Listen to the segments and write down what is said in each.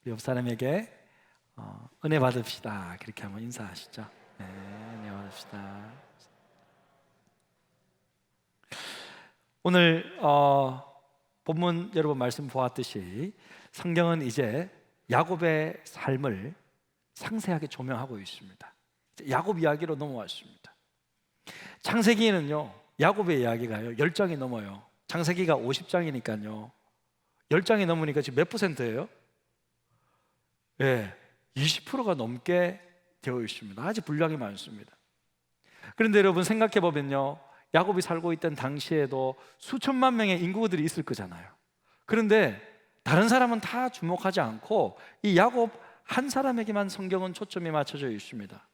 우리 옆 사람에게 은혜 받읍시다. 그렇게 한번 인사하시죠. 네, 은혜 받읍시다. 오늘 본문 여러분 말씀 보았듯이 성경은 이제 야곱의 삶을 상세하게 조명하고 있습니다. 야곱 이야기로 넘어왔습니다. 창세기에는요, 야곱의 이야기가요 10장이 넘어요. 창세기가 50장이니까요 10장이 넘으니까 지금 몇 %예요? 예, 20%가 넘게 되어 있습니다. 아주 분량이 많습니다. 그런데 여러분 생각해 보면요, 야곱이 살고 있던 당시에도 수천만 명의 인구들이 있을 거잖아요. 그런데 다른 사람은 다 주목하지 않고 이 야곱 한 사람에게만 성경은 초점이 맞춰져 있습니다.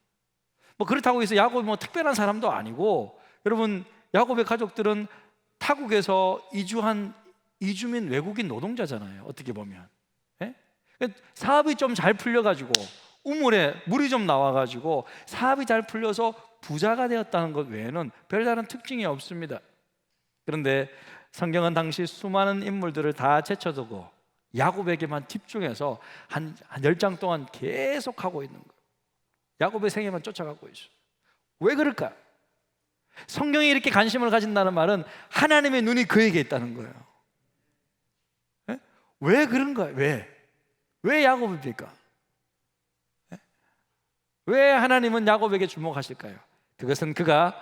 뭐 그렇다고 해서 야곱이 뭐 특별한 사람도 아니고, 여러분 야곱의 가족들은 타국에서 이주한 이주민 외국인 노동자잖아요. 어떻게 보면 사업이 좀 잘 풀려가지고 우물에 물이 좀 나와가지고 사업이 잘 풀려서 부자가 되었다는 것 외에는 별다른 특징이 없습니다. 그런데 성경은 당시 수많은 인물들을 다 제쳐두고 야곱에게만 집중해서 한 10장 동안 계속하고 있는 거예요. 야곱의 생애만 쫓아가고 있어요. 왜 그럴까? 성경이 이렇게 관심을 가진다는 말은 하나님의 눈이 그에게 있다는 거예요. 왜 그런 거예요? 왜 야곱입니까? 왜 하나님은 야곱에게 주목하실까요? 그것은 그가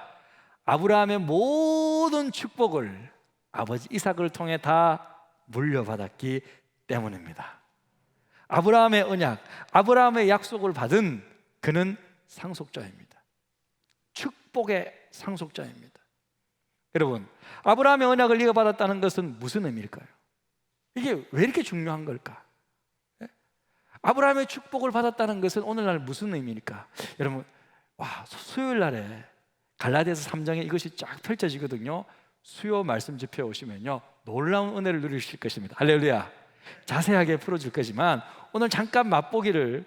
아브라함의 모든 축복을 아버지 이삭을 통해 다 물려받았기 때문입니다. 아브라함의 언약, 아브라함의 약속을 받은 그는 상속자입니다. 축복의 상속자입니다. 여러분, 아브라함의 언약을 이어받았다는 것은 무슨 의미일까요? 이게 왜 이렇게 중요한 걸까? 아브라함의 축복을 받았다는 것은 오늘날 무슨 의미일까? 여러분, 수요일 날에 갈라디아서 3장에 이것이 쫙 펼쳐지거든요. 수요 말씀 집회 오시면요 놀라운 은혜를 누리실 것입니다. 할렐루야. 자세하게 풀어줄 거지만 오늘 잠깐 맛보기를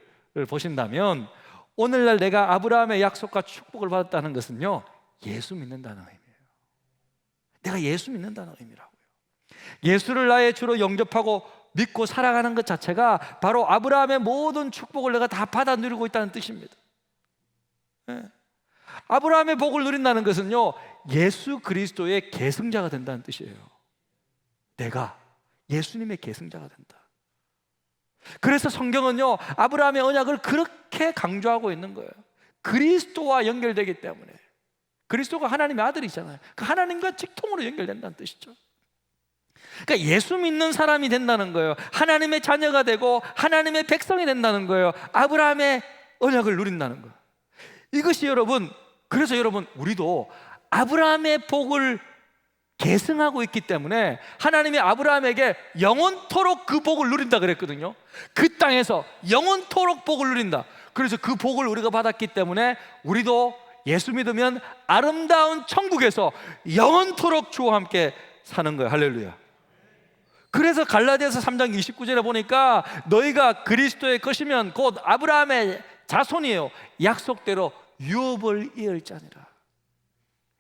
보신다면, 오늘날 내가 아브라함의 약속과 축복을 받았다는 것은요 예수 믿는다는 의미예요. 내가 예수 믿는다는 의미라고요. 예수를 나의 주로 영접하고 믿고 살아가는 것 자체가 바로 아브라함의 모든 축복을 내가 다 받아 누리고 있다는 뜻입니다. 아브라함의 복을 누린다는 것은요 예수 그리스도의 계승자가 된다는 뜻이에요. 내가 예수님의 계승자가 된다. 그래서 성경은요 아브라함의 언약을 그렇게 강조하고 있는 거예요. 그리스도와 연결되기 때문에. 그리스도가 하나님의 아들이잖아요. 그 하나님과 직통으로 연결된다는 뜻이죠. 그러니까 예수 믿는 사람이 된다는 거예요. 하나님의 자녀가 되고 하나님의 백성이 된다는 거예요. 아브라함의 언약을 누린다는 거예요. 이것이 여러분, 그래서 여러분 우리도 아브라함의 복을 계승하고 있기 때문에 하나님이 아브라함에게 영원토록 그 복을 누린다 그랬거든요. 그 땅에서 영원토록 복을 누린다. 그래서 그 복을 우리가 받았기 때문에 우리도 예수 믿으면 아름다운 천국에서 영원토록 주와 함께 사는 거예요. 할렐루야. 그래서 갈라디아서 3장 29절에 보니까 너희가 그리스도의 것이면 곧 아브라함의 자손이에요. 약속대로 유업을 이을 자니라.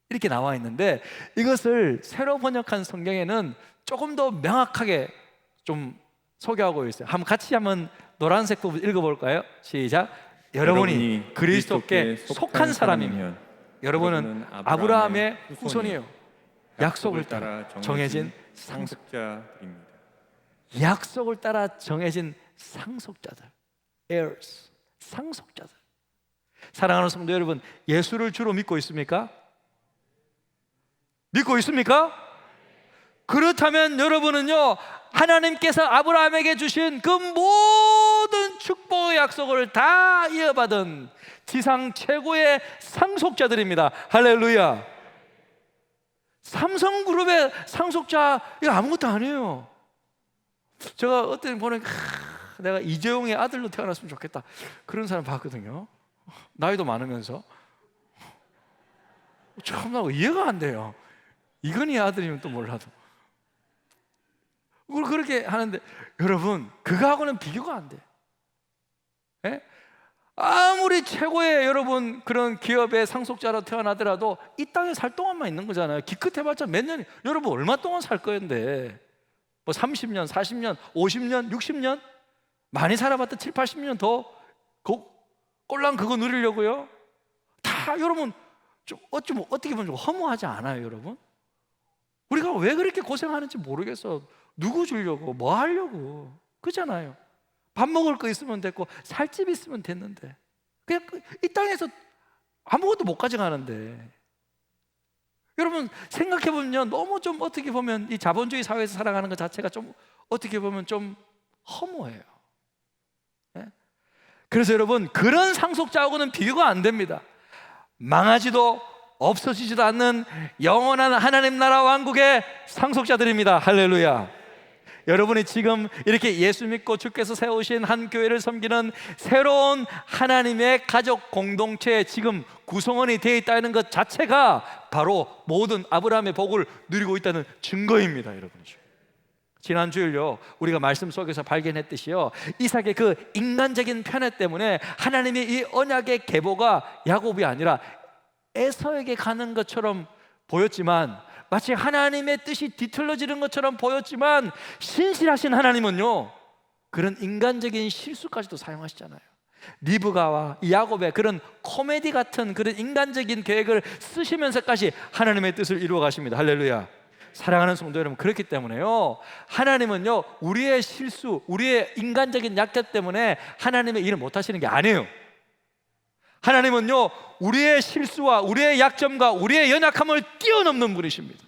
이렇게 나와 있는데 이것을 새로 번역한 성경에는 조금 더 명확하게 좀 소개하고 있어요. 같이 한번 노란색 부분 읽어볼까요? 시작. 여러분이 그리스도께 속한 사람이면 여러분은 아브라함의 후손이에요. 약속을 따라 정해진 상속자입니다. 약속을 따라 정해진 상속자들, heirs, 상속자들. 사랑하는 성도 여러분, 예수를 주로 믿고 있습니까? 믿고 있습니까? 그렇다면 여러분은요 하나님께서 아브라함에게 주신 그 모든 축복의 약속을 다 이어받은 지상 최고의 상속자들입니다. 할렐루야. 삼성그룹의 상속자 이거 아무것도 아니에요. 제가 어떤 보니까 내가 이재용의 아들로 태어났으면 좋겠다 그런 사람 봤거든요. 나이도 많으면서 참나 이해가 안 돼요. 이건희 아들이면 또 몰라도 그걸 그렇게 하는데 여러분 그거하고는 비교가 안 돼. 예? 아무리 최고의 여러분 그런 기업의 상속자로 태어나더라도 이 땅에 살 동안만 있는 거잖아요. 기껏해봤자 몇 년, 여러분 얼마 동안 살 거였는데 뭐 30년, 40년, 50년, 60년? 많이 살아봤다 7, 80년 더 꼴랑 그거 누리려고요? 다 여러분 좀 어떻게 보면 좀 허무하지 않아요, 여러분? 우리가 왜 그렇게 고생하는지 모르겠어. 누구 주려고, 뭐 하려고, 그잖아요. 밥 먹을 거 있으면 됐고 살집 있으면 됐는데 그냥 이 땅에서 아무것도 못 가져가는데, 여러분 생각해보면 너무 좀 어떻게 보면 이 자본주의 사회에서 살아가는 것 자체가 좀 어떻게 보면 좀 허무해요. 네? 그래서 여러분 그런 상속자하고는 비교가 안 됩니다. 망하지도 없어지지도 않는 영원한 하나님 나라 왕국의 상속자들입니다. 할렐루야. 여러분이 지금 이렇게 예수 믿고 주께서 세우신 한 교회를 섬기는 새로운 하나님의 가족 공동체에 지금 구성원이 되어 있다는 것 자체가 바로 모든 아브라함의 복을 누리고 있다는 증거입니다, 여러분. 지난주일요 우리가 말씀 속에서 발견했듯이요, 이삭의 그 인간적인 편애 때문에 하나님의 이 언약의 계보가 야곱이 아니라 에서에게 가는 것처럼 보였지만, 마치 하나님의 뜻이 뒤틀러지는 것처럼 보였지만, 신실하신 하나님은요 그런 인간적인 실수까지도 사용하시잖아요. 리브가와 야곱의 그런 코미디 같은 그런 인간적인 계획을 쓰시면서까지 하나님의 뜻을 이루어 가십니다. 할렐루야. 사랑하는 성도 여러분, 그렇기 때문에요 하나님은요 우리의 실수, 우리의 인간적인 약점 때문에 하나님의 일을 못 하시는 게 아니에요. 하나님은요 우리의 실수와 우리의 약점과 우리의 연약함을 뛰어넘는 분이십니다.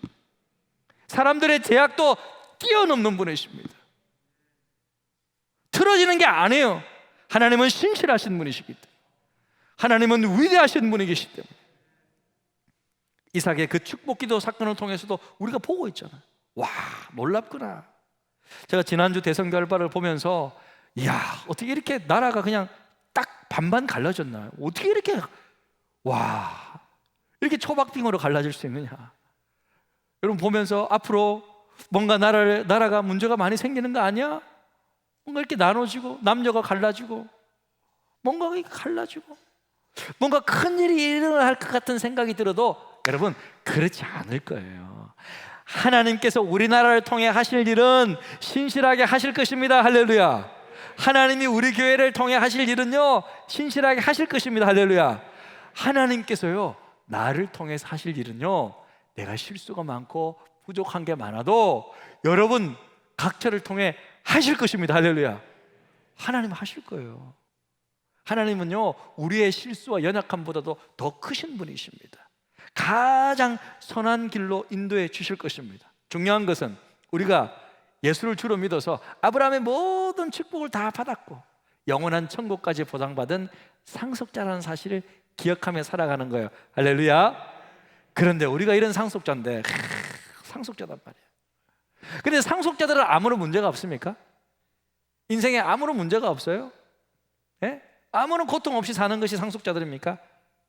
사람들의 제약도 뛰어넘는 분이십니다. 틀어지는 게 아니에요. 하나님은 신실하신 분이시기 때문에, 하나님은 위대하신 분이시기 때문에. 이삭의 그 축복기도 사건을 통해서도 우리가 보고 있잖아요. 와, 놀랍구나. 제가 지난주 대성결발을 보면서 이야, 어떻게 이렇게 나라가 그냥 딱 반반 갈라졌나요? 어떻게 이렇게 이렇게 초박빙으로 갈라질 수 있느냐. 여러분 보면서 앞으로 뭔가 나라가 문제가 많이 생기는 거 아니야? 뭔가 이렇게 나눠지고 남녀가 갈라지고 뭔가 이렇게 갈라지고 뭔가 큰일이 일어날 것 같은 생각이 들어도 여러분 그렇지 않을 거예요. 하나님께서 우리나라를 통해 하실 일은 신실하게 하실 것입니다. 할렐루야. 하나님이 우리 교회를 통해 하실 일은요 신실하게 하실 것입니다. 할렐루야. 하나님께서요 나를 통해서 하실 일은요, 내가 실수가 많고 부족한 게 많아도 여러분 각처를 통해 하실 것입니다. 할렐루야. 하나님은 하실 거예요. 하나님은요 우리의 실수와 연약함보다도 더 크신 분이십니다. 가장 선한 길로 인도해 주실 것입니다. 중요한 것은 우리가 예수를 주로 믿어서 아브라함의 모든 축복을 다 받았고 영원한 천국까지 보장받은 상속자라는 사실을 기억하며 살아가는 거예요. 할렐루야. 그런데 우리가 이런 상속자인데 상속자단 말이에요. 근데 상속자들은 아무런 문제가 없습니까? 인생에 아무런 문제가 없어요? 예? 아무런 고통 없이 사는 것이 상속자들입니까?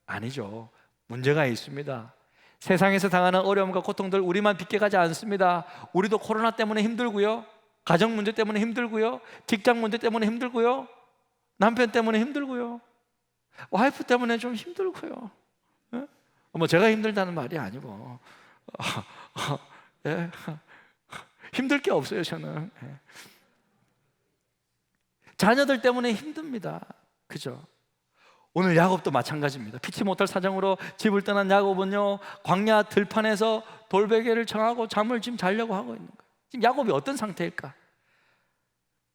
아니죠. 문제가 있습니다. 세상에서 당하는 어려움과 고통들 우리만 빗겨가지 않습니다. 우리도 코로나 때문에 힘들고요, 가정 문제 때문에 힘들고요, 직장 문제 때문에 힘들고요, 남편 때문에 힘들고요, 와이프 때문에 좀 힘들고요. 예? 뭐 제가 힘들다는 말이 아니고 예. 힘들 게 없어요 저는. 예. 자녀들 때문에 힘듭니다. 그죠? 오늘 야곱도 마찬가지입니다. 피치 못할 사정으로 집을 떠난 야곱은요 광야 들판에서 돌베개를 청하고 잠을 지금 자려고 하고 있는 거예요. 지금 야곱이 어떤 상태일까?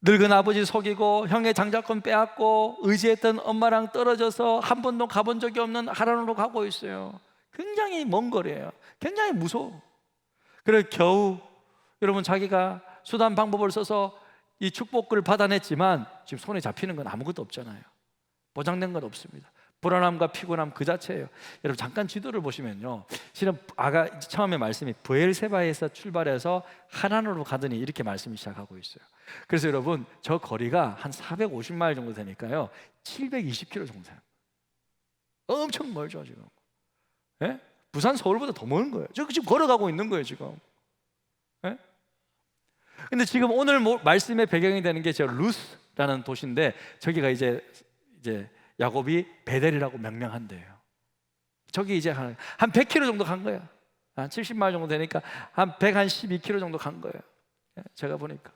늙은 아버지 속이고 형의 장자권 빼앗고 의지했던 엄마랑 떨어져서 한 번도 가본 적이 없는 하란으로 가고 있어요. 굉장히 먼 거리예요. 굉장히 무서워. 그래서 겨우 여러분 자기가 수단 방법을 써서 이 축복을 받아냈지만 지금 손에 잡히는 건 아무것도 없잖아요. 보장된 건 없습니다. 불안함과 피곤함 그 자체예요. 여러분 잠깐 지도를 보시면요, 실은 아까 처음에 말씀이 브엘세바에서 출발해서 하란으로 가더니 이렇게 말씀이 시작하고 있어요. 그래서 여러분 저 거리가 한 450마일 정도 되니까요 720km 정도 돼요. 엄청 멀죠 지금. 예? 부산 서울보다 더 먼 거예요. 저 지금 걸어가고 있는 거예요 지금. 예? 근데 지금 오늘 말씀의 배경이 되는 게 저 루스라는 도시인데, 저기가 이제 야곱이 베델이라고 명명한대요. 저기 이제 한 100km 정도 간 거예요. 한 70마일 정도 되니까 한 112km 정도 간 거예요. 제가 보니까.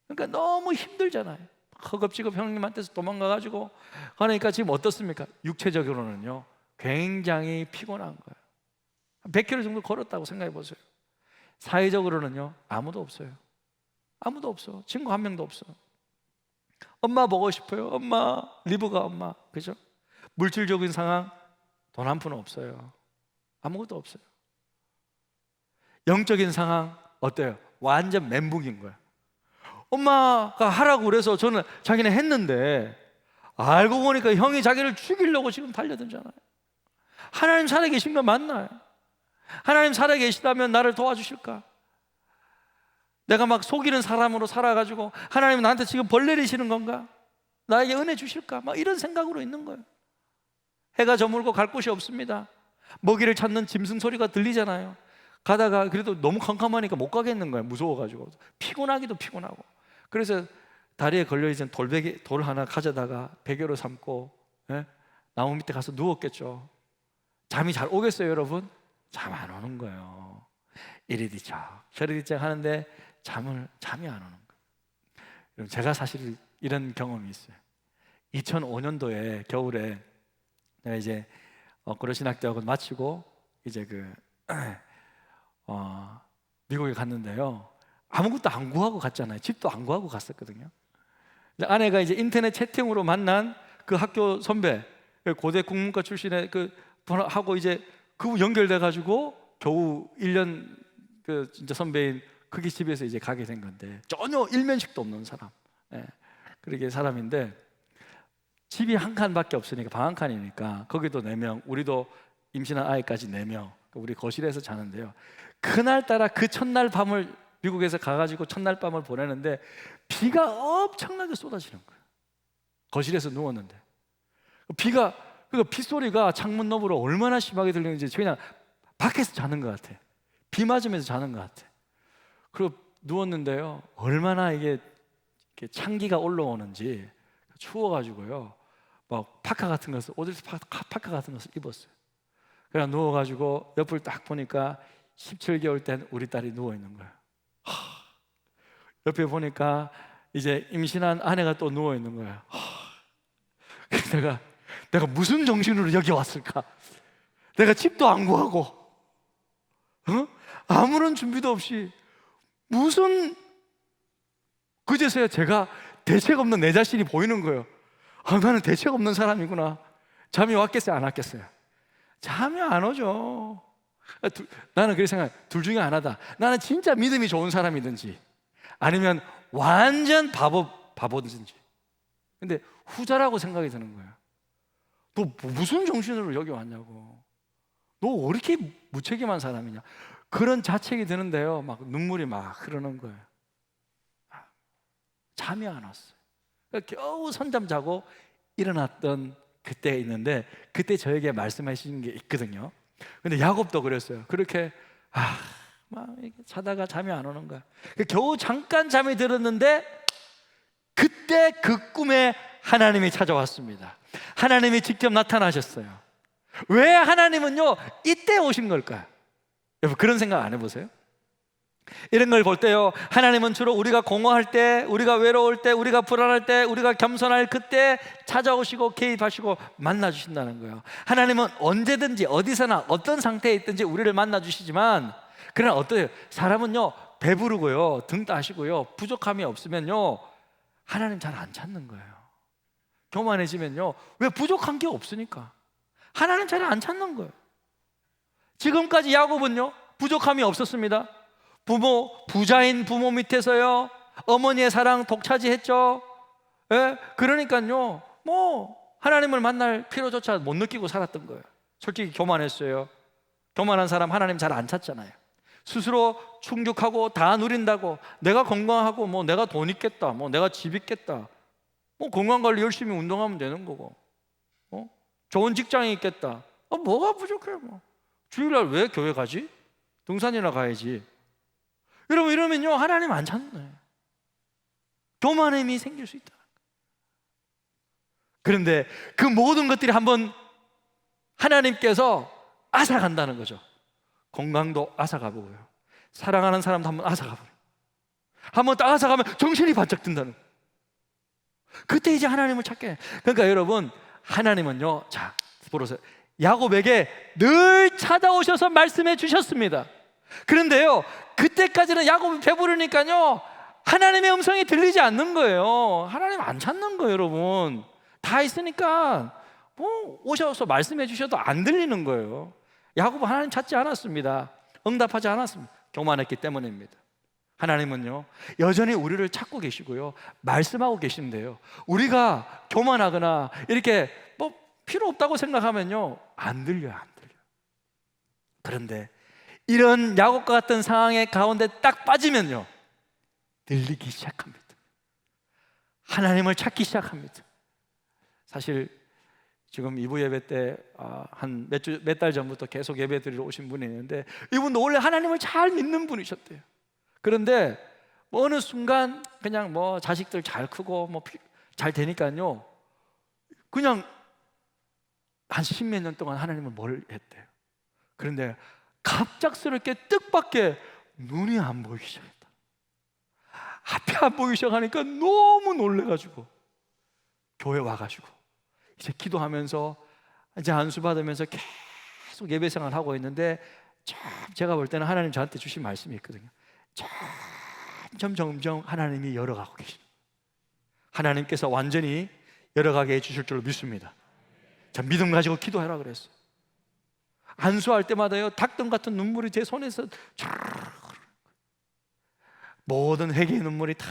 그러니까 너무 힘들잖아요. 허겁지겁 형님한테서 도망가가지고 그러니까 지금 어떻습니까? 육체적으로는요 굉장히 피곤한 거예요. 100km 정도 걸었다고 생각해 보세요. 사회적으로는요 아무도 없어요. 아무도 없어. 친구 한 명도 없어. 엄마 보고 싶어요. 엄마, 리브가 엄마. 그죠? 물질적인 상황, 돈 한 푼 없어요. 아무것도 없어요. 영적인 상황 어때요? 완전 멘붕인 거예요. 엄마가 하라고 그래서 저는 자기는 했는데 알고 보니까 형이 자기를 죽이려고 지금 달려들잖아요. 하나님 살아계신 거 맞나요? 하나님 살아계시다면 나를 도와주실까? 내가 막 속이는 사람으로 살아가지고 하나님은 나한테 지금 벌 내리시는 건가? 나에게 은혜 주실까? 막 이런 생각으로 있는 거예요. 해가 저물고 갈 곳이 없습니다. 먹이를 찾는 짐승 소리가 들리잖아요. 가다가 그래도 너무 캄캄하니까 못 가겠는 거예요. 무서워가지고 피곤하기도 피곤하고. 그래서 다리에 걸려있는 돌 하나 가져다가 베개로 삼고 나무 밑에 가서 누웠겠죠. 잠이 잘 오겠어요 여러분? 잠 안 오는 거예요. 이리 뒤척 저리 뒤척 하는데 잠이 안 오는 거예요. 제가 사실 이런 경험이 있어요. 2005년도에 겨울에 내가 이제 고려신학대학원 마치고 이제 미국에 갔는데요. 아무것도 안 구하고 갔잖아요. 집도 안 구하고 갔었거든요. 아내가 이제 인터넷 채팅으로 만난 그 학교 선배, 고대 국문과 출신의 하고 이제 그분 연결돼 가지고 겨우 1년 진짜 선배인 거기 집에서 이제 가게 된 건데 전혀 일면식도 없는 사람. 그렇게 사람인데 집이 한 칸밖에 없으니까 방 한 칸이니까 거기도 4명, 우리도 임신한 아이까지 4명. 우리 거실에서 자는데요. 그날따라 그 첫날 밤을 미국에서 가가지고 첫날 밤을 보내는데 비가 엄청나게 쏟아지는 거예요. 거실에서 누웠는데 빗소리가 창문 너머로 얼마나 심하게 들리는지 그냥 밖에서 자는 것 같아. 비 맞으면서 자는 것 같아. 그리고 누웠는데요. 얼마나 이게 찬기가 올라오는지 추워가지고요. 막 파카 같은 것을 옷에서 파카 같은 것을 입었어요. 그냥 누워가지고 옆을 딱 보니까 17개월 된 우리 딸이 누워 있는 거예요. 옆에 보니까 이제 임신한 아내가 또 누워 있는 거예요. 그래서 내가 무슨 정신으로 여기 왔을까? 내가 집도 안 구하고, 아무런 준비도 없이 무슨 그제서야 제가 대책 없는 내 자신이 보이는 거예요. 나는 대책 없는 사람이구나. 잠이 왔겠어요, 안 왔겠어요? 잠이 안 오죠. 나는 그렇게 생각해. 둘 중에 하나다. 나는 진짜 믿음이 좋은 사람이든지 아니면 완전 바보든지. 근데 후자라고 생각이 드는 거예요. 너 무슨 정신으로 여기 왔냐고. 너 왜 이렇게 무책임한 사람이냐. 그런 자책이 드는데요. 막 눈물이 막 흐르는 거예요. 잠이 안 왔어요. 겨우 선잠 자고 일어났던 그때 있는데 그때 저에게 말씀하신 게 있거든요. 근데 야곱도 그랬어요. 그렇게 막 자다가 잠이 안 오는 거야. 겨우 잠깐 잠이 들었는데 그때 그 꿈에 하나님이 찾아왔습니다. 하나님이 직접 나타나셨어요. 왜 하나님은요 이때 오신 걸까요? 여러분 그런 생각 안 해보세요? 이런 걸 볼 때요, 하나님은 주로 우리가 공허할 때, 우리가 외로울 때, 우리가 불안할 때, 우리가 겸손할 그때 찾아오시고 개입하시고 만나주신다는 거예요. 하나님은 언제든지 어디서나 어떤 상태에 있든지 우리를 만나주시지만, 그러나 어때요? 사람은요 배부르고요 등 따시고요 부족함이 없으면요 하나님 잘 안 찾는 거예요. 교만해지면요, 왜? 부족한 게 없으니까 하나님 잘 안 찾는 거예요. 지금까지 야곱은요 부족함이 없었습니다. 부자인 부모 밑에서요 어머니의 사랑 독차지했죠. 그러니까요 하나님을 만날 필요조차 못 느끼고 살았던 거예요. 솔직히 교만했어요. 교만한 사람 하나님 잘 안 찾잖아요. 스스로 충족하고 다 누린다고, 내가 건강하고 내가 돈 있겠다, 내가 집 있겠다, 건강관리 열심히 운동하면 되는 거고, 좋은 직장이 있겠다, 뭐가 부족해. 주일날 왜 교회 가지? 등산이나 가야지. 여러분 이러면요 하나님 안 찾는 거예요. 교만함이 생길 수 있다. 그런데 그 모든 것들이 한번 하나님께서 앗아간다는 거죠. 건강도 앗아가보고요, 사랑하는 사람도 한번 앗아가보고요, 한번 딱 앗아가면 정신이 바짝 든다는 거예요. 그때 이제 하나님을 찾게 해요. 그러니까 여러분, 하나님은요, 자, 보세요. 야곱에게 늘 찾아오셔서 말씀해 주셨습니다. 그런데요, 그때까지는 야곱이 배부르니까요, 하나님의 음성이 들리지 않는 거예요. 하나님 안 찾는 거예요, 여러분. 다 있으니까 뭐 오셔서 말씀해 주셔도 안 들리는 거예요. 야곱은 하나님 찾지 않았습니다. 응답하지 않았습니다. 교만했기 때문입니다. 하나님은요, 여전히 우리를 찾고 계시고요, 말씀하고 계신데요, 우리가 교만하거나 이렇게 뭐 필요 없다고 생각하면요, 안 들려요, 안 들려요. 그런데 이런 야곱과 같은 상황의 가운데 딱 빠지면요, 들리기 시작합니다. 하나님을 찾기 시작합니다. 사실 지금 2부 예배 때 한 몇 달 전부터 계속 예배 드리러 오신 분이 있는데, 이분도 원래 하나님을 잘 믿는 분이셨대요. 그런데 뭐 어느 순간 그냥 뭐 자식들 잘 크고 뭐 잘 되니까요, 그냥 한 십몇 년 동안 하나님을 뭘 했대요. 그런데 갑작스럽게 뜻밖의 눈이 안 보이기 시작했다. 앞이 안 보이기 시작하니까 너무 놀래가지고 교회 와가지고 이제 기도하면서 이제 안수 받으면서 계속 예배 생활하고 있는데, 참 제가 볼 때는 하나님 저한테 주신 말씀이 있거든요. 점점 하나님이 열어가고 계십니다. 하나님께서 완전히 열어가게 해주실 줄로 믿습니다. 자, 믿음 가지고 기도해라 그랬어요. 안수할 때마다요, 닭똥 같은 눈물이 제 손에서 쫙, 모든 회개의 눈물이 다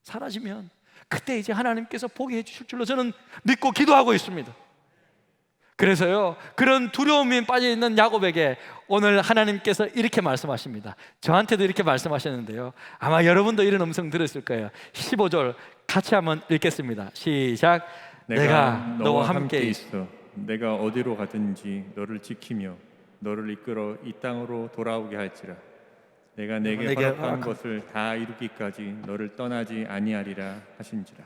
사라지면 그때 이제 하나님께서 보게 해주실 줄로 저는 믿고 기도하고 있습니다. 그래서요, 그런 두려움이 빠져있는 야곱에게 오늘 하나님께서 이렇게 말씀하십니다. 저한테도 이렇게 말씀하셨는데요, 아마 여러분도 이런 음성 들었을 거예요. 15절 같이 한번 읽겠습니다. 시작. 내가 너와 함께 있어. 내가 어디로 가든지 너를 지키며 너를 이끌어 이 땅으로 돌아오게 할지라. 내가 내게 허락한 것을 다 이루기까지 너를 떠나지 아니하리라 하신지라.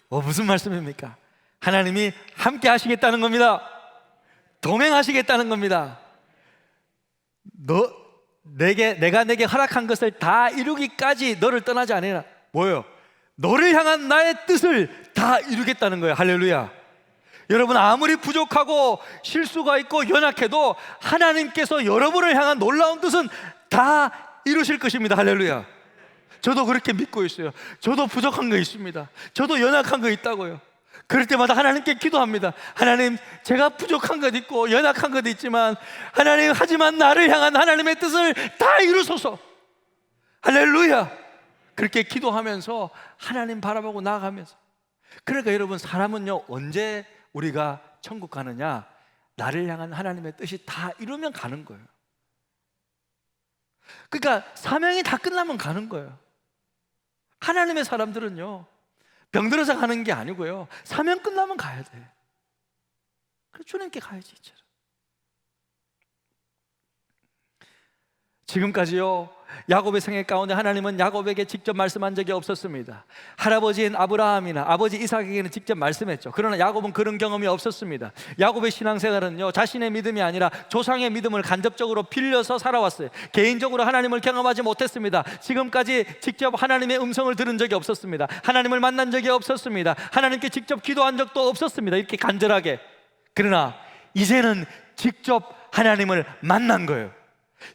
무슨 말씀입니까? 하나님이 함께 하시겠다는 겁니다. 동행하시겠다는 겁니다. 내가 내게 허락한 것을 다 이루기까지 너를 떠나지 아니라, 뭐예요? 너를 향한 나의 뜻을 다 이루겠다는 거예요. 할렐루야. 여러분, 아무리 부족하고 실수가 있고 연약해도 하나님께서 여러분을 향한 놀라운 뜻은 다 이루실 것입니다. 할렐루야. 저도 그렇게 믿고 있어요. 저도 부족한 거 있습니다. 저도 연약한 거 있다고요. 그럴 때마다 하나님께 기도합니다. 하나님, 제가 부족한 것 있고 연약한 것 있지만 하나님, 하지만 나를 향한 하나님의 뜻을 다 이루소서. 할렐루야. 그렇게 기도하면서 하나님 바라보고 나아가면서. 그러니까 여러분, 사람은요, 언제 우리가 천국 가느냐? 나를 향한 하나님의 뜻이 다 이루면 가는 거예요. 그러니까 사명이 다 끝나면 가는 거예요. 하나님의 사람들은요, 병들어서 가는 게 아니고요, 사명 끝나면 가야 돼. 그래서 주님께 가야지. 이처럼. 지금까지요, 야곱의 생애 가운데 하나님은 야곱에게 직접 말씀한 적이 없었습니다. 할아버지인 아브라함이나 아버지 이삭에게는 직접 말씀했죠. 그러나 야곱은 그런 경험이 없었습니다. 야곱의 신앙생활은요, 자신의 믿음이 아니라 조상의 믿음을 간접적으로 빌려서 살아왔어요. 개인적으로 하나님을 경험하지 못했습니다. 지금까지 직접 하나님의 음성을 들은 적이 없었습니다. 하나님을 만난 적이 없었습니다. 하나님께 직접 기도한 적도 없었습니다. 이렇게 간절하게. 그러나 이제는 직접 하나님을 만난 거예요.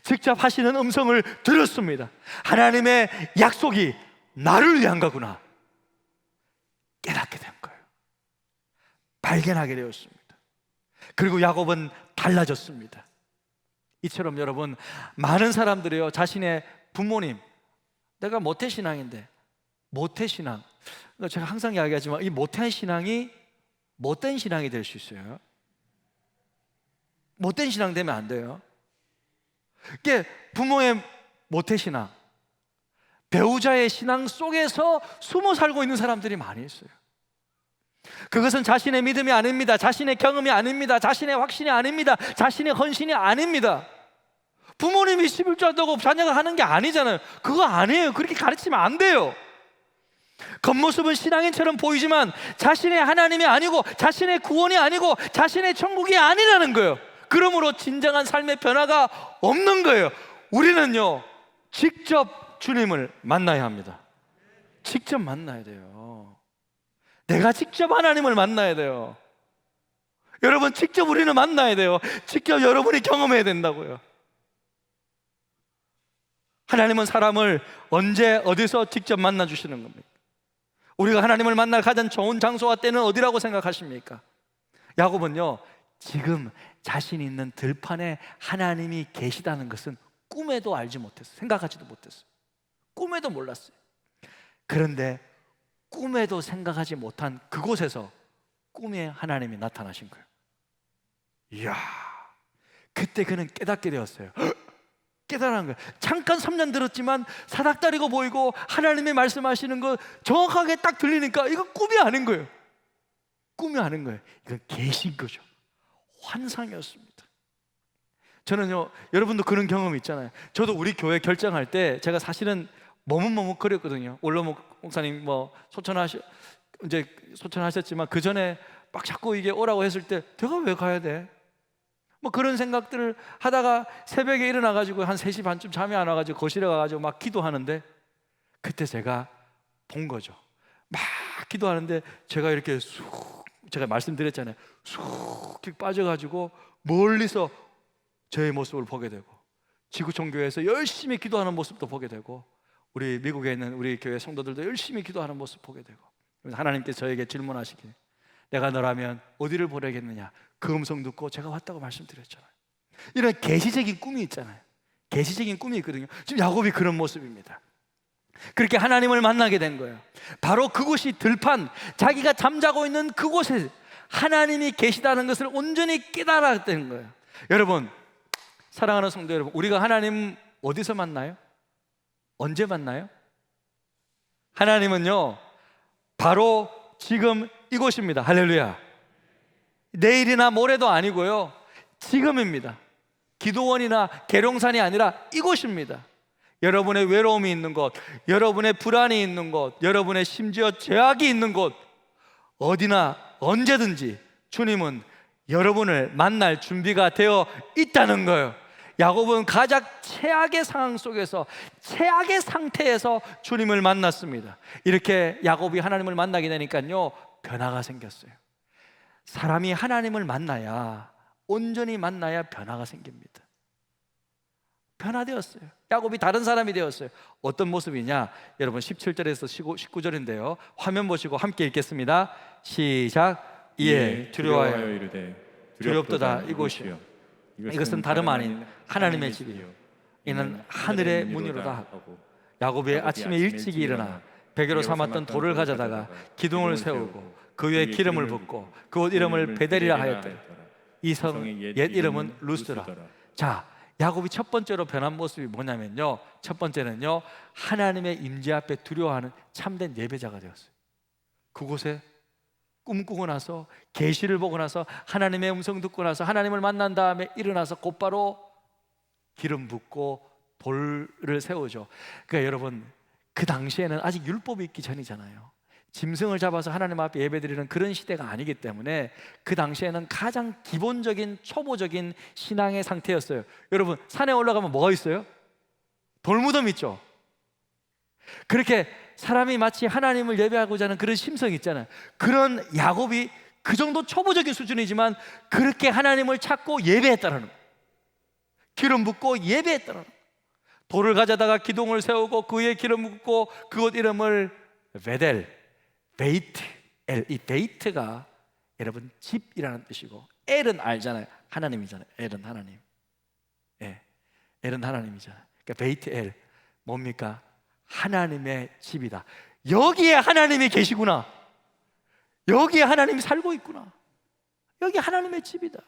직접 하시는 음성을 들었습니다. 하나님의 약속이 나를 위한 거구나 깨닫게 된 거예요. 발견하게 되었습니다. 그리고 야곱은 달라졌습니다. 이처럼 여러분, 많은 사람들이요, 자신의 부모님, 내가 모태신앙인데, 모태신앙, 제가 항상 이야기하지만 이 모태신앙이 못된 신앙이 될 수 있어요. 못된 신앙 되면 안 돼요. 이게 부모의 모태신앙, 배우자의 신앙 속에서 숨어 살고 있는 사람들이 많이 있어요. 그것은 자신의 믿음이 아닙니다. 자신의 경험이 아닙니다. 자신의 확신이 아닙니다. 자신의 헌신이 아닙니다. 부모님이 11조 한다고 자녀가 하는 게 아니잖아요. 그거 아니에요. 그렇게 가르치면 안 돼요. 겉모습은 신앙인처럼 보이지만 자신의 하나님이 아니고, 자신의 구원이 아니고, 자신의 천국이 아니라는 거예요. 그러므로 진정한 삶의 변화가 없는 거예요. 우리는요, 직접 주님을 만나야 합니다. 직접 만나야 돼요. 내가 직접 하나님을 만나야 돼요. 여러분, 직접 우리는 만나야 돼요. 직접 여러분이 경험해야 된다고요. 하나님은 사람을 언제 어디서 직접 만나 주시는 겁니까? 우리가 하나님을 만날 가장 좋은 장소와 때는 어디라고 생각하십니까? 야곱은요, 지금 자신 있는 들판에 하나님이 계시다는 것은 꿈에도 알지 못했어요. 생각하지도 못했어요. 꿈에도 몰랐어요. 그런데 꿈에도 생각하지 못한 그곳에서 꿈에 하나님이 나타나신 거예요. 이야, 그때 그는 깨닫게 되었어요. 깨달은 거예요. 잠깐 3년 들었지만 사닥다리고 보이고 하나님이 말씀하시는 거 정확하게 딱 들리니까 이건 꿈이 아닌 거예요. 꿈이 아닌 거예요. 이건 계신 거죠. 환상이었습니다. 저는요, 여러분도 그런 경험이 있잖아요. 저도 우리 교회 결정할 때 제가 사실은 머뭇머뭇거렸거든요. 원로 목사님 이제 소천하셨지만 그 전에 막 자꾸 이게 오라고 했을 때 내가 왜 가야 돼? 뭐 그런 생각들을 하다가 새벽에 일어나가지고 한 3시 반쯤 잠이 안 와가지고 거실에 가가지고 막 기도하는데 그때 제가 본 거죠. 막 기도하는데 제가 이렇게 제가 말씀드렸잖아요. 쑥 빠져가지고 멀리서 저의 모습을 보게 되고 지구촌교회에서 열심히 기도하는 모습도 보게 되고 우리 미국에 있는 우리 교회 성도들도 열심히 기도하는 모습 보게 되고 하나님께서 저에게 질문하시길 내가 너라면 어디를 보내겠느냐 그 음성 듣고 제가 왔다고 말씀드렸잖아요. 이런 계시적인 꿈이 있잖아요. 계시적인 꿈이 있거든요. 지금 야곱이 그런 모습입니다. 그렇게 하나님을 만나게 된 거예요. 바로 그곳이 들판, 자기가 잠자고 있는 그곳에 하나님이 계시다는 것을 온전히 깨달았던 거예요. 여러분, 사랑하는 성도 여러분, 우리가 하나님 어디서 만나요? 언제 만나요? 하나님은요, 바로 지금 이곳입니다. 할렐루야. 내일이나 모레도 아니고요, 지금입니다. 기도원이나 계룡산이 아니라 이곳입니다. 여러분의 외로움이 있는 곳, 여러분의 불안이 있는 곳, 여러분의 심지어 죄악이 있는 곳, 어디나 언제든지 주님은 여러분을 만날 준비가 되어 있다는 거예요. 야곱은 가장 최악의 상황 속에서, 최악의 상태에서 주님을 만났습니다. 이렇게 야곱이 하나님을 만나게 되니까요, 변화가 생겼어요. 사람이 하나님을 만나야, 온전히 만나야 변화가 생깁니다. 변화되었어요. 야곱이 다른 사람이 되었어요. 어떤 모습이냐? 여러분 17절에서 19절인데요 화면 보시고 함께 읽겠습니다. 시작. 이에 두려워하여 이르되 두렵도다 이곳이요 이것은 다름 아닌 하나님의 집이요 이는 하늘의 문이로다 하고 야곱이 아침에 일찍 일어나 베개로 삼았던 돌을 가져다가 기둥을 세우고 그 위에 기름을 붓고 그 옷 이름을 베델이라 하였더라. 이 성 옛 이름은 루스더라. 자, 야곱이 첫 번째로 변한 모습이 뭐냐면요, 첫 번째는요, 하나님의 임재 앞에 두려워하는 참된 예배자가 되었어요. 그곳에 꿈꾸고 나서, 계시를 보고 나서, 하나님의 음성 듣고 나서, 하나님을 만난 다음에 일어나서 곧바로 기름 붓고 돌을 세우죠. 그러니까 여러분, 그 당시에는 아직 율법이 있기 전이잖아요. 짐승을 잡아서 하나님 앞에 예배드리는 그런 시대가 아니기 때문에 그 당시에는 가장 기본적인 초보적인 신앙의 상태였어요. 여러분, 산에 올라가면 뭐가 있어요? 돌무덤 있죠. 그렇게 사람이 마치 하나님을 예배하고자 하는 그런 심성이 있잖아요. 그런 야곱이 그 정도 초보적인 수준이지만 그렇게 하나님을 찾고 예배했다는 거예요. 기름 붓고 예배했다는 거예요. 돌을 가져다가 기둥을 세우고 그 위에 기름 붓고 그곳 이름을 베델, 베이트, 엘. 이 베이트가 여러분 집이라는 뜻이고 엘은 알잖아요. 하나님이잖아요. 엘은 하나님. 예, 엘은 하나님이잖아요. 그러니까 베이트 엘 뭡니까? 하나님의 집이다. 여기에 하나님이 계시구나. 여기에 하나님이 살고 있구나. 여기 하나님의 집이다.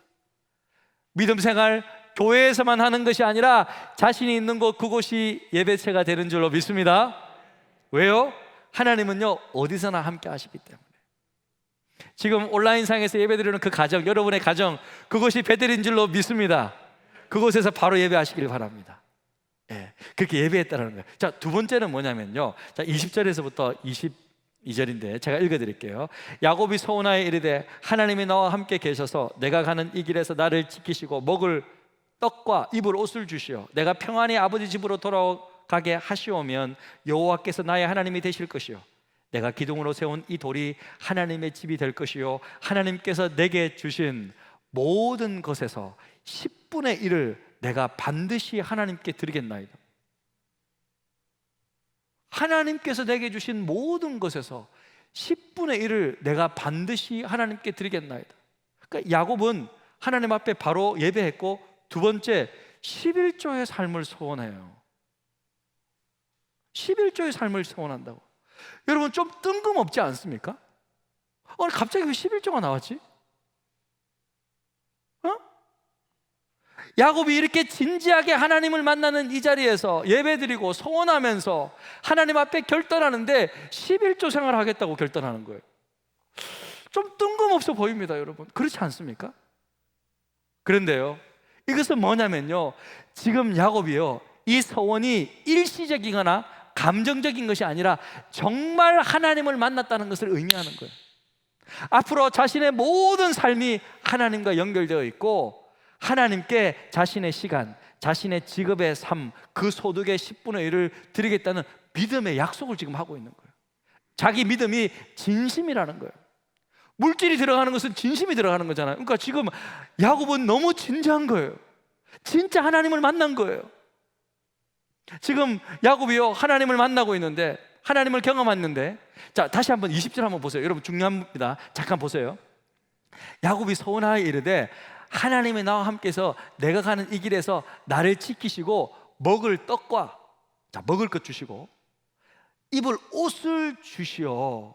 믿음 생활 교회에서만 하는 것이 아니라 자신이 있는 곳 그곳이 예배체가 되는 줄로 믿습니다. 왜요? 하나님은요 어디서나 함께 하시기 때문에. 지금 온라인상에서 예배드리는 그 가정, 여러분의 가정, 그것이 베델인 줄로 믿습니다. 그곳에서 바로 예배하시길 바랍니다. 예, 그렇게 예배했다는 거예요. 자, 두 번째는 뭐냐면요, 자, 20절에서부터 22절인데 제가 읽어드릴게요. 야곱이 서운하여 이르되 하나님이 나와 함께 계셔서 내가 가는 이 길에서 나를 지키시고 먹을 떡과 입을 옷을 주시어 내가 평안히 아버지 집으로 가게 하시오면 여호와께서 나의 하나님이 되실 것이요 내가 기둥으로 세운 이 돌이 하나님의 집이 될 것이요 하나님께서 내게 주신 모든 것에서 10분의 1을 내가 반드시 하나님께 드리겠나이다. 하나님께서 내게 주신 모든 것에서 10분의 1을 내가 반드시 하나님께 드리겠나이다. 그러니까 야곱은 하나님 앞에 바로 예배했고, 두 번째 11조의 삶을 소원해요. 11조의 삶을 소원한다고. 여러분 좀 뜬금없지 않습니까? 오늘 갑자기 왜 11조가 나왔지? 야곱이 이렇게 진지하게 하나님을 만나는 이 자리에서 예배드리고 소원하면서 하나님 앞에 결단하는데 11조 생활을 하겠다고 결단하는 거예요. 좀 뜬금없어 보입니다, 여러분. 그렇지 않습니까? 그런데요, 이것은 뭐냐면요, 지금 야곱이요, 이 소원이 일시적이거나 감정적인 것이 아니라 정말 하나님을 만났다는 것을 의미하는 거예요. 앞으로 자신의 모든 삶이 하나님과 연결되어 있고, 하나님께 자신의 시간, 자신의 직업의 삶, 그 소득의 10분의 1을 드리겠다는 믿음의 약속을 지금 하고 있는 거예요. 자기 믿음이 진심이라는 거예요. 물질이 들어가는 것은 진심이 들어가는 거잖아요. 그러니까 지금 야곱은 너무 진지한 거예요. 진짜 하나님을 만난 거예요. 지금 야곱이요, 하나님을 만나고 있는데, 하나님을 경험했는데, 자, 다시 한번 20절 한번 보세요. 여러분 중요합니다. 잠깐 보세요. 야곱이 소원하여 이르되 하나님이 나와 함께서 내가 가는 이 길에서 나를 지키시고 먹을 떡과, 자, 먹을 것 주시고 입을 옷을 주시어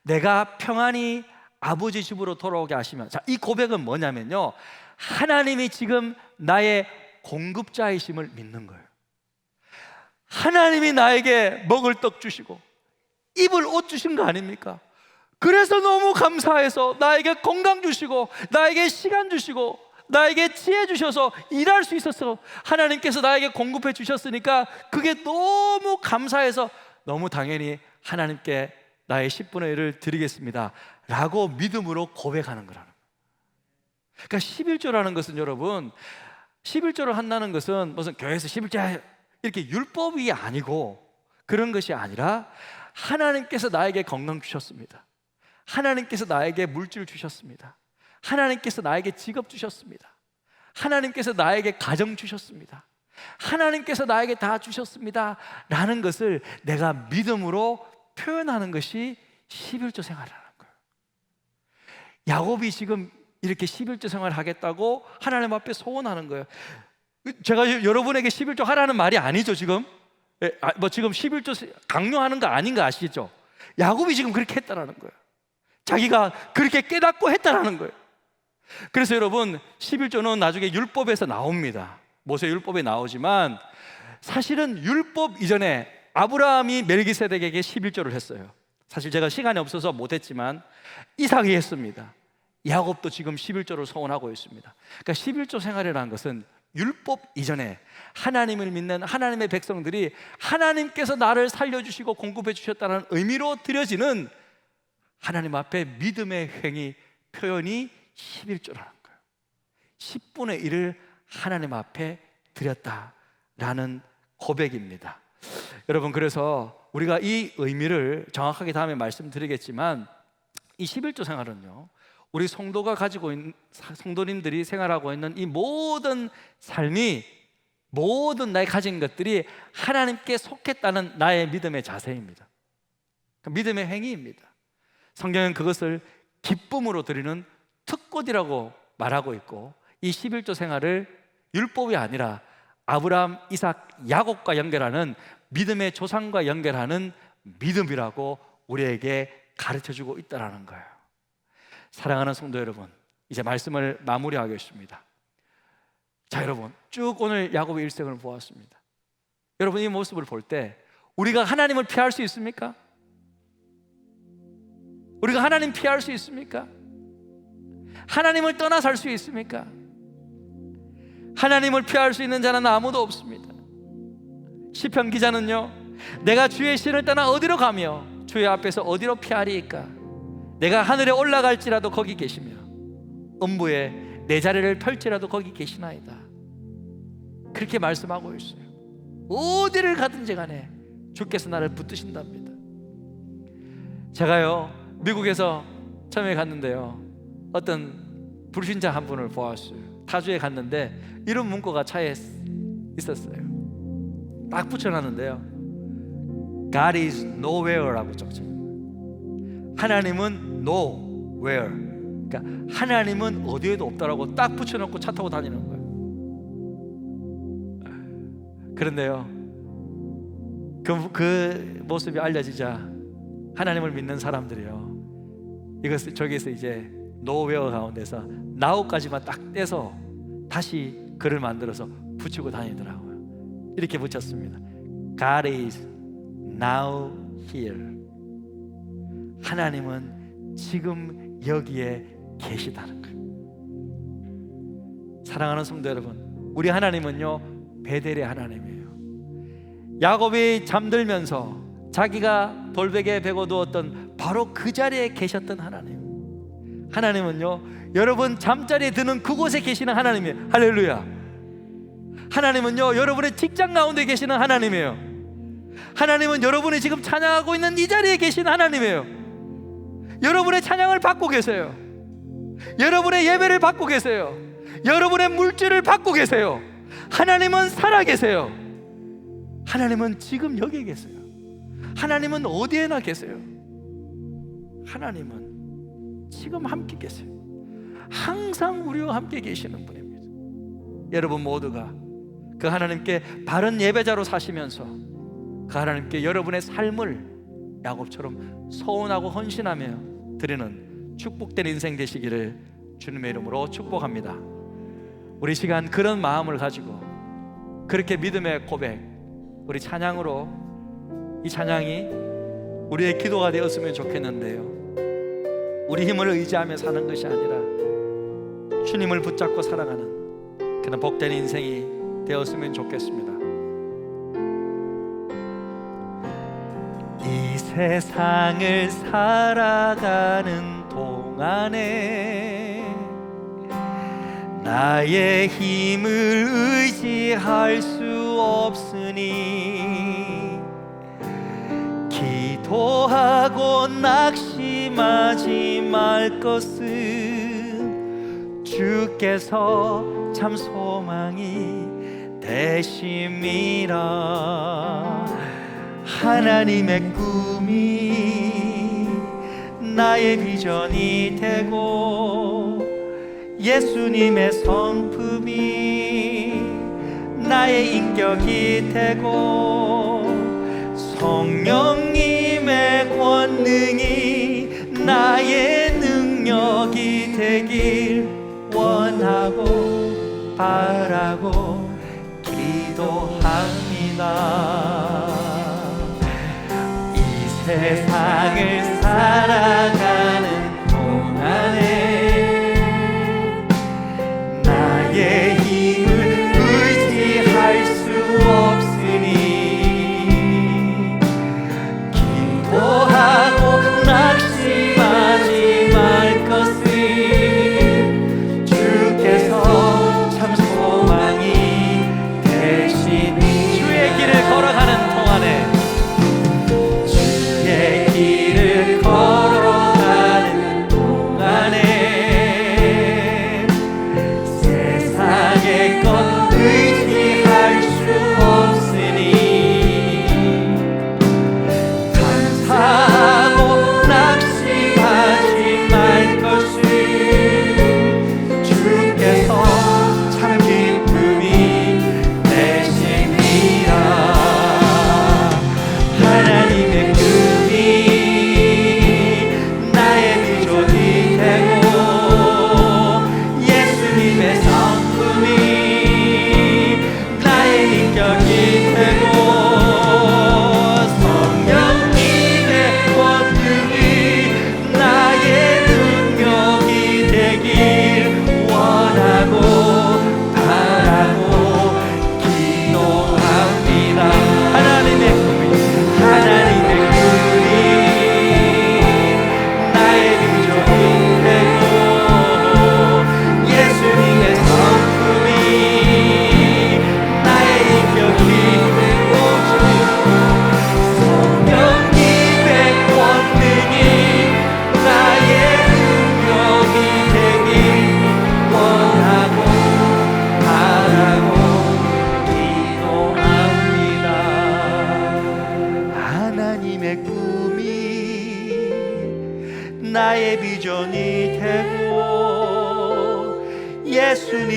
내가 평안히 아버지 집으로 돌아오게 하시면, 자, 이 고백은 뭐냐면요, 하나님이 지금 나의 공급자이심을 믿는 거예요. 하나님이 나에게 먹을 떡 주시고 입을 옷 주신 거 아닙니까? 그래서 너무 감사해서 나에게 건강 주시고 나에게 시간 주시고 나에게 지혜 주셔서 일할 수 있어서 하나님께서 나에게 공급해 주셨으니까 그게 너무 감사해서 너무 당연히 하나님께 나의 10분의 1을 드리겠습니다 라고 믿음으로 고백하는 거라는 거예요. 그러니까 11조라는 것은, 여러분, 11조를 한다는 것은 무슨 교회에서 11조 이렇게 율법이 아니고 그런 것이 아니라 하나님께서 나에게 건강 주셨습니다. 하나님께서 나에게 물질 주셨습니다. 하나님께서 나에게 직업 주셨습니다. 하나님께서 나에게 가정 주셨습니다. 하나님께서 나에게 다 주셨습니다 라는 것을 내가 믿음으로 표현하는 것이 11조 생활이라는 거예요. 야곱이 지금 이렇게 11조 생활을 하겠다고 하나님 앞에 소원하는 거예요. 제가 여러분에게 11조 하라는 말이 아니죠, 지금. 지금 11조 강요하는 거 아닌 거 아시죠? 야곱이 지금 그렇게 했다라는 거예요. 자기가 그렇게 깨닫고 했다라는 거예요. 그래서 여러분, 11조는 나중에 율법에서 나옵니다. 모세율법에 나오지만 사실은 율법 이전에 아브라함이 멜기세덱에게 11조를 했어요. 사실 제가 시간이 없어서 못했지만 이삭이 했습니다. 야곱도 지금 11조를 소원하고 있습니다. 그러니까 11조 생활이라는 것은 율법 이전에 하나님을 믿는 하나님의 백성들이 하나님께서 나를 살려주시고 공급해 주셨다는 의미로 드려지는 하나님 앞에 믿음의 행위 표현이 11조라는 거예요. 10분의 1을 하나님 앞에 드렸다라는 고백입니다. 여러분, 그래서 우리가 이 의미를 정확하게 다음에 말씀드리겠지만, 이 11조 생활은요, 우리 성도가 가지고 있는, 성도님들이 생활하고 있는 이 모든 삶이, 모든 나의 가진 것들이 하나님께 속했다는 나의 믿음의 자세입니다. 믿음의 행위입니다. 성경은 그것을 기쁨으로 드리는 특권이라고 말하고 있고, 이 11조 생활을 율법이 아니라 아브라함, 이삭, 야곱과 연결하는 믿음의 조상과 연결하는 믿음이라고 우리에게 가르쳐주고 있다는 거예요. 사랑하는 성도 여러분, 이제 말씀을 마무리하겠습니다. 자, 여러분, 쭉 오늘 야곱의 일생을 보았습니다. 여러분, 이 모습을 볼 때 우리가 하나님을 피할 수 있습니까? 우리가 하나님 피할 수 있습니까? 하나님을 떠나 살 수 있습니까? 하나님을 피할 수 있는 자는 아무도 없습니다. 시편 기자는요, 내가 주의 신을 떠나 어디로 가며 주의 앞에서 어디로 피하리이까? 내가 하늘에 올라갈지라도 거기 계시며 음부에 내 자리를 펼지라도 거기 계시나이다. 그렇게 말씀하고 있어요. 어디를 가든지 간에 주께서 나를 붙드신답니다. 제가요 미국에서 처음에 갔는데요, 어떤 불신자 한 분을 보았어요. 타주에 갔는데 이런 문구가 차에 있었어요. 딱 붙여놨는데요, God is nowhere라고 적혀요. 하나님은 nowhere, 그러니까 하나님은 어디에도 없다라고 딱 붙여놓고 차 타고 다니는 거예요. 그런데요, 그 모습이 알려지자 하나님을 믿는 사람들이요, 이것을 저기서 이제 nowhere 가운데서 now까지만 딱 떼서 다시 글을 만들어서 붙이고 다니더라고요. 이렇게 붙였습니다. God is now here. 하나님은 지금 여기에 계시다는 거예요. 사랑하는 성도 여러분, 우리 하나님은요 베델의 하나님이에요. 야곱이 잠들면서 자기가 돌베개에 베고 누웠던 바로 그 자리에 계셨던 하나님. 하나님은요 여러분 잠자리에 드는 그곳에 계시는 하나님이에요. 할렐루야. 하나님은요 여러분의 직장 가운데 계시는 하나님이에요. 하나님은 여러분이 지금 찬양하고 있는 이 자리에 계신 하나님이에요. 여러분의 찬양을 받고 계세요. 여러분의 예배를 받고 계세요. 여러분의 물질을 받고 계세요. 하나님은 살아계세요. 하나님은 지금 여기 계세요. 하나님은 어디에나 계세요. 하나님은 지금 함께 계세요. 항상 우리와 함께 계시는 분입니다. 여러분 모두가 그 하나님께 바른 예배자로 사시면서 그 하나님께 여러분의 삶을 야곱처럼 서운하고 헌신하며 드리는 축복된 인생 되시기를 주님의 이름으로 축복합니다. 우리 시간 그런 마음을 가지고 그렇게 믿음의 고백, 우리 찬양으로 이 찬양이 우리의 기도가 되었으면 좋겠는데요, 우리 힘을 의지하며 사는 것이 아니라 주님을 붙잡고 살아가는 그런 복된 인생이 되었으면 좋겠습니다. 이 세상을 살아가는 동안에 나의 힘을 의지할 수 없으니 기도하고 낙심하지 말 것은 주께서 참 소망이 되심이라. 하나님의 꿈이 나의 비전이 되고 예수님의 성품이 나의 인격이 되고 성령님의 권능이 나의 능력이 되길 원하고 바라고 기도합니다. 이 세상을 살아가는 동안에 나의 힘을 의지할 수 없으니 기도하고 낙심하지 말 것을 주께서 참 소망이 되시니. 주의 길을 걸어가는 동안에 주의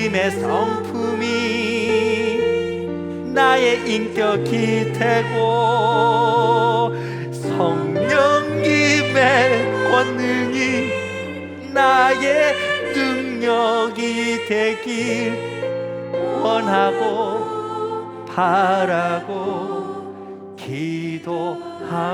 하나님의 성품이 나의 인격이 되고 성령님의 권능이 나의 능력이 되길 원하고 바라고 기도합니다.